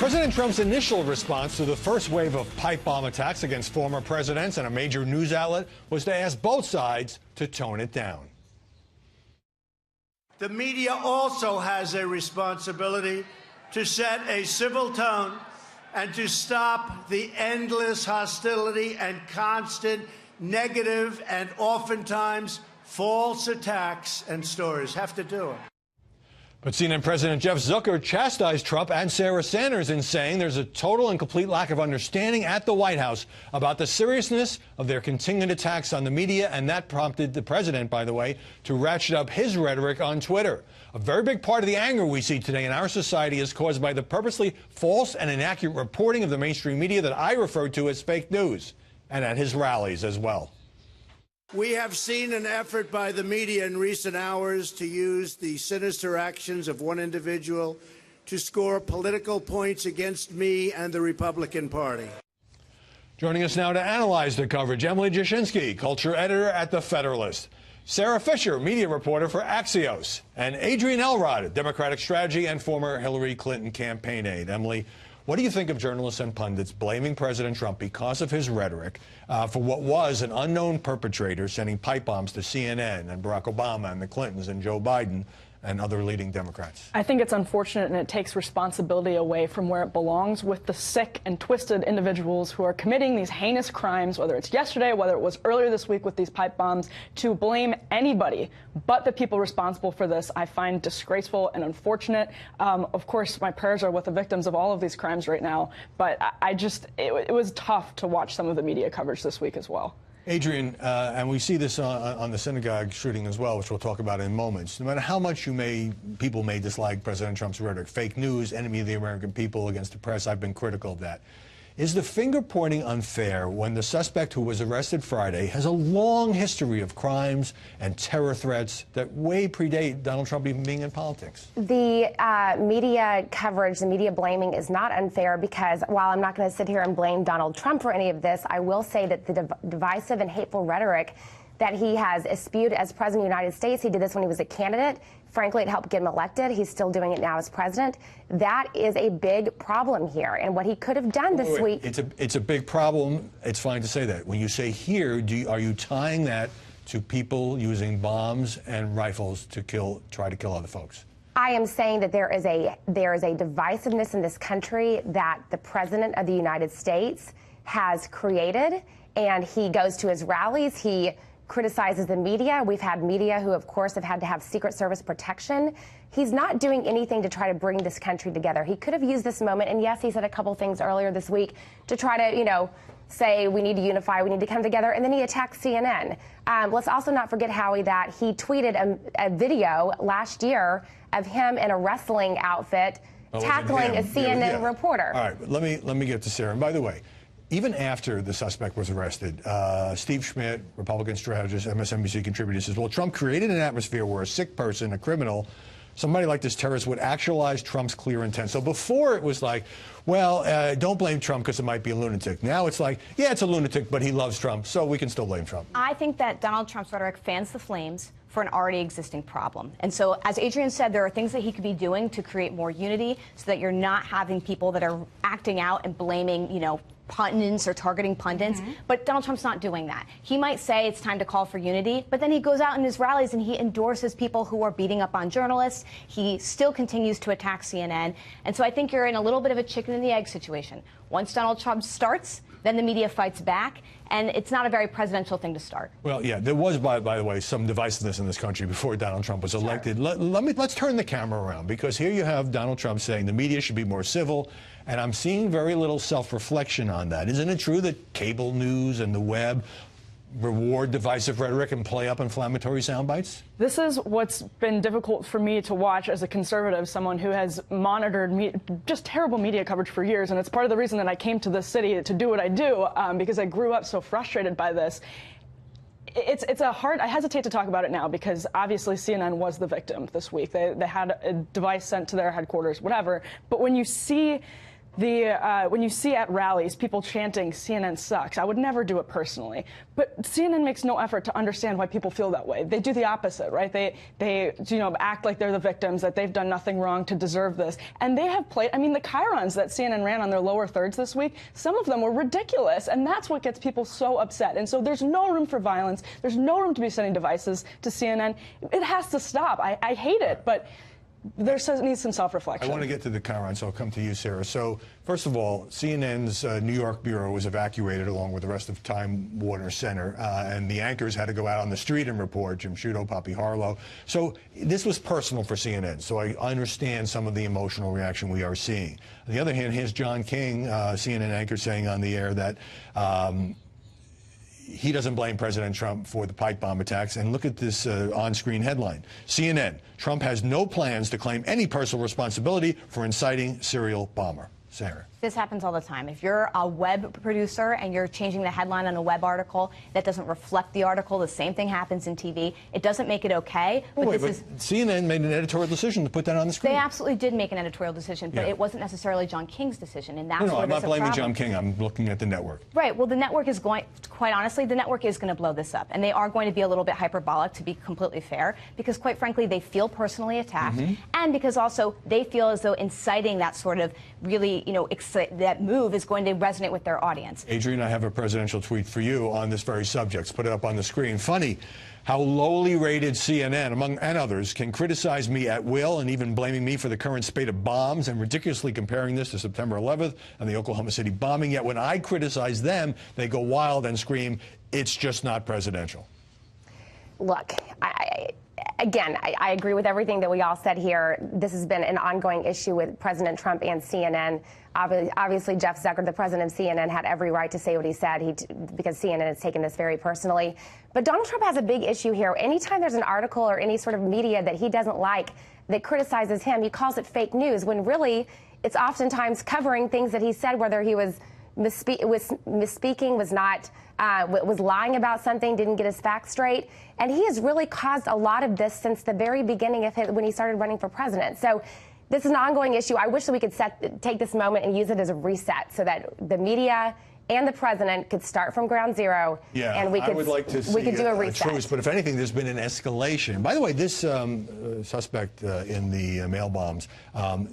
President Trump's initial response to the first wave of pipe bomb attacks against former presidents and a major news outlet was to ask both sides to tone it down. The media also has a responsibility to set a civil tone and to stop the endless hostility and constant negative and oftentimes false attacks and stories. Have to do it. But CNN President Jeff Zucker chastised Trump and Sarah Sanders in saying there's a total and complete lack of understanding at the White House about the seriousness of their continued attacks on the media, and that prompted the president, by the way, to ratchet up his rhetoric on Twitter. A very big part of the anger we see today in our society is caused by the purposely false and inaccurate reporting of the mainstream media that I refer to as fake news, and at his rallies as well. We have seen an effort by the media in recent hours to use the sinister actions of one individual to score political points against me and the Republican Party. Joining us now to analyze the coverage, Emily Jashinsky, culture editor at The Federalist, Sarah Fisher, media reporter for Axios, and Adrienne Elrod, Democratic strategy and former Hillary Clinton campaign aide. Emily, what do you think of journalists and pundits blaming President Trump because of his rhetoric for what was an unknown perpetrator sending pipe bombs to CNN and Barack Obama and the Clintons and Joe Biden and other leading Democrats? I think it's unfortunate, and it takes responsibility away from where it belongs with the sick and twisted individuals who are committing these heinous crimes, whether it's yesterday, whether it was earlier this week with these pipe bombs. To blame anybody but the people responsible for this, I find disgraceful and unfortunate. Of course, my prayers are with the victims of all of these crimes right now, but it was tough to watch some of the media coverage this week as well. Adrienne, and we see this on the synagogue shooting as well, which we'll talk about in moments. No matter how much people may dislike President Trump's rhetoric, fake news, enemy of the American people, against the press, I've been critical of that. Is the finger-pointing unfair when the suspect who was arrested Friday has a long history of crimes and terror threats that way predate Donald Trump even being in politics? The media coverage, the media blaming is not unfair because while I'm not going to sit here and blame Donald Trump for any of this, I will say that the divisive and hateful rhetoric that he has spewed as president of the United States, he did this when he was a candidate. Frankly, it helped get him elected. He's still doing it now as president. That is a big problem here. And what he could have done this week. It's a big problem. It's fine to say that. When you say here, are you tying that to people using bombs and rifles to try to kill other folks? I am saying that there is a divisiveness in this country that the president of the United States has created, and he goes to his rallies. He criticizes the media. We've had media who, of course, have had to have Secret Service protection. He's not doing anything to try to bring this country together. He could have used this moment, and yes, he said a couple things earlier this week to try to, say we need to unify, we need to come together, and then he attacked CNN. Let's also not forget, Howie, that he tweeted a video last year of him in a wrestling outfit tackling a CNN reporter. All right, let me get to Sarah. And by the way, even after the suspect was arrested, Steve Schmidt, Republican strategist, MSNBC contributor, says, well, Trump created an atmosphere where a sick person, a criminal, somebody like this terrorist would actualize Trump's clear intent. So before it was like, well, don't blame Trump because it might be a lunatic. Now it's like, yeah, it's a lunatic, but he loves Trump, so we can still blame Trump. I think that Donald Trump's rhetoric fans the flames for an already existing problem. And so, as Adrienne said, there are things that he could be doing to create more unity so that you're not having people that are acting out and blaming, pundits or targeting pundits, but Donald Trump's not doing that. He might say it's time to call for unity, but then he goes out in his rallies and he endorses people who are beating up on journalists. He still continues to attack CNN. And so I think you're in a little bit of a chicken and the egg situation. Once Donald Trump starts, then the media fights back, and it's not a very presidential thing to start. Well, yeah, there was, by the way, some divisiveness in this country before Donald Trump was elected. Sure. Let's turn the camera around, because here you have Donald Trump saying the media should be more civil, and I'm seeing very little self-reflection on that. Isn't it true that cable news and the web reward divisive rhetoric and play up inflammatory sound bites? This is what's been difficult for me to watch as a conservative, someone who has monitored just terrible media coverage for years, and it's part of the reason that I came to this city to do what I do, because I grew up so frustrated by this. I hesitate to talk about it now because obviously CNN was the victim this week. They had a device sent to their headquarters, whatever. But when you see when you see at rallies people chanting CNN sucks, I would never do it personally. But CNN makes no effort to understand why people feel that way. They do the opposite, right? They act like they're the victims, that they've done nothing wrong to deserve this. And they have played, I mean, the chyrons that CNN ran on their lower thirds this week, some of them were ridiculous. And that's what gets people so upset. And so there's no room for violence. There's no room to be sending devices to CNN. It has to stop. I hate it, but there needs some self-reflection. I want to get to the Chiron, so I'll come to you, Sarah. So, first of all, CNN's New York bureau was evacuated along with the rest of Time Warner Center, and the anchors had to go out on the street and report, Jim Sciutto, Poppy Harlow. So this was personal for CNN, so I understand some of the emotional reaction we are seeing. On the other hand, here's John King, CNN anchor, saying on the air that he doesn't blame President Trump for the pipe bomb attacks. And look at this on-screen headline. CNN, Trump has no plans to claim any personal responsibility for inciting serial bomber. Sarah. This happens all the time. If you're a web producer and you're changing the headline on a web article that doesn't reflect the article, the same thing happens in TV. It doesn't make it okay. But CNN made an editorial decision to put that on the screen. They absolutely did make an editorial decision, but it wasn't necessarily John King's decision, and that's no, where I'm not blaming problem. John King. I'm looking at the network. Right. Well, the network is going. Quite honestly, the network is going to blow this up, and they are going to be a little bit hyperbolic, to be completely fair, because quite frankly, they feel personally attacked, and because also they feel as though inciting that sort of really, that move is going to resonate with their audience. Adrian, I have a presidential tweet for you on this very subject. Let's put it up on the screen. Funny how lowly rated CNN, among and others, can criticize me at will and even blaming me for the current spate of bombs and ridiculously comparing this to September 11th and the Oklahoma City bombing. Yet when I criticize them, they go wild and scream, it's just not presidential. Look, Again, I agree with everything that we all said here. This has been an ongoing issue with President Trump and CNN. Obviously, Jeff Zucker, the president of CNN, had every right to say what he said because CNN has taken this very personally. But Donald Trump has a big issue here. Anytime there's an article or any sort of media that he doesn't like that criticizes him, he calls it fake news, when really it's oftentimes covering things that he said, whether he was misspeaking, was lying about something, didn't get his facts straight. And he has really caused a lot of this since the very beginning of when he started running for president. So this is an ongoing issue. I wish that we could take this moment and use it as a reset so that the media and the president could start from ground zero, and we could, I would like to see do a reset. truce, but if anything, there's been an escalation. By the way, this suspect in the mail bombs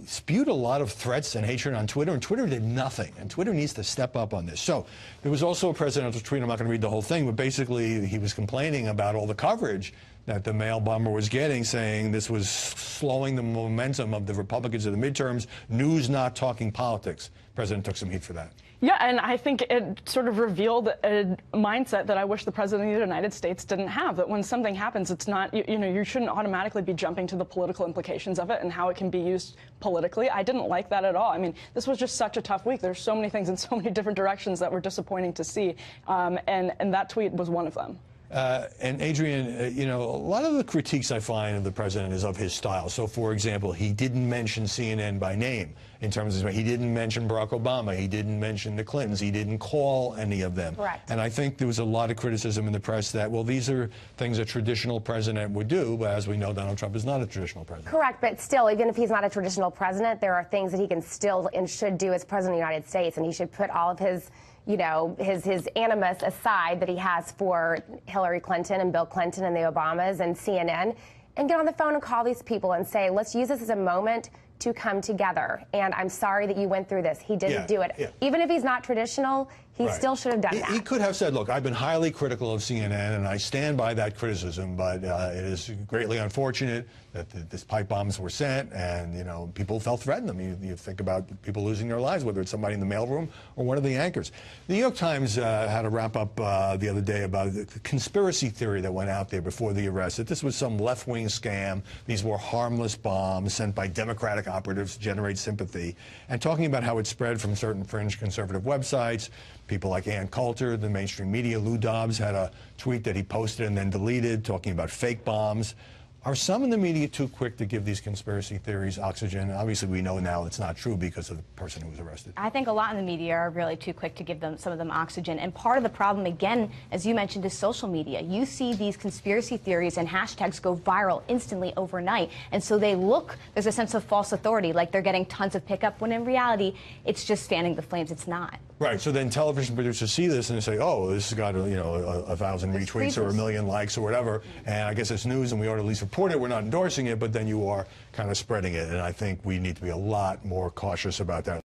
spewed a lot of threats and hatred on Twitter, and Twitter did nothing. And Twitter needs to step up on this. So there was also a presidential tweet. I'm not going to read the whole thing, but basically he was complaining about all the coverage that the mail bomber was getting, saying this was slowing the momentum of the Republicans in the midterms. News not talking politics. The president took some heat for that. Yeah, and I think it sort of revealed a mindset that I wish the president of the United States didn't have, that when something happens, it's not, you shouldn't automatically be jumping to the political implications of it and how it can be used politically. I didn't like that at all. I mean, this was just such a tough week. There's so many things in so many different directions that were disappointing to see, and that tweet was one of them. And Adrian, a lot of the critiques I find of the president is of his style. So, for example, he didn't mention CNN by name in terms of, he didn't mention Barack Obama, he didn't mention the Clintons, he didn't call any of them. Correct. And I think there was a lot of criticism in the press that, well, these are things a traditional president would do, but as we know, Donald Trump is not a traditional president. Correct, but still, even if he's not a traditional president, there are things that he can still and should do as president of the United States, and he should put all of his his animus aside that he has for Hillary Clinton and Bill Clinton and the Obamas and CNN, and get on the phone and call these people and say, let's use this as a moment to come together. And I'm sorry that you went through this. He didn't do it. Yeah. Even if he's not traditional, he still should have done that. He could have said, look, I've been highly critical of CNN, and I stand by that criticism, but it is greatly unfortunate that these pipe bombs were sent, and, people felt threatened. I mean, you think about people losing their lives, whether it's somebody in the mailroom or one of the anchors. The New York Times had a wrap-up the other day about the conspiracy theory that went out there before the arrest, that this was some left-wing scam. These were harmless bombs sent by Democratic operatives to generate sympathy, and talking about how it spread from certain fringe conservative websites. People like Ann Coulter, the mainstream media. Lou Dobbs had a tweet that he posted and then deleted talking about fake bombs. Are some in the media too quick to give these conspiracy theories oxygen? Obviously, we know now it's not true because of the person who was arrested. I think a lot in the media are really too quick to give some of them oxygen. And part of the problem, again, as you mentioned, is social media. You see these conspiracy theories and hashtags go viral instantly overnight. And so there's a sense of false authority, like they're getting tons of pickup, when in reality, it's just fanning the flames. It's not. Right. So then television producers see this and they say, oh, this has got, 1,000 retweets or 1 million likes or whatever. And I guess it's news and we ought to at least report it. We're not endorsing it, but then you are kind of spreading it. And I think we need to be a lot more cautious about that.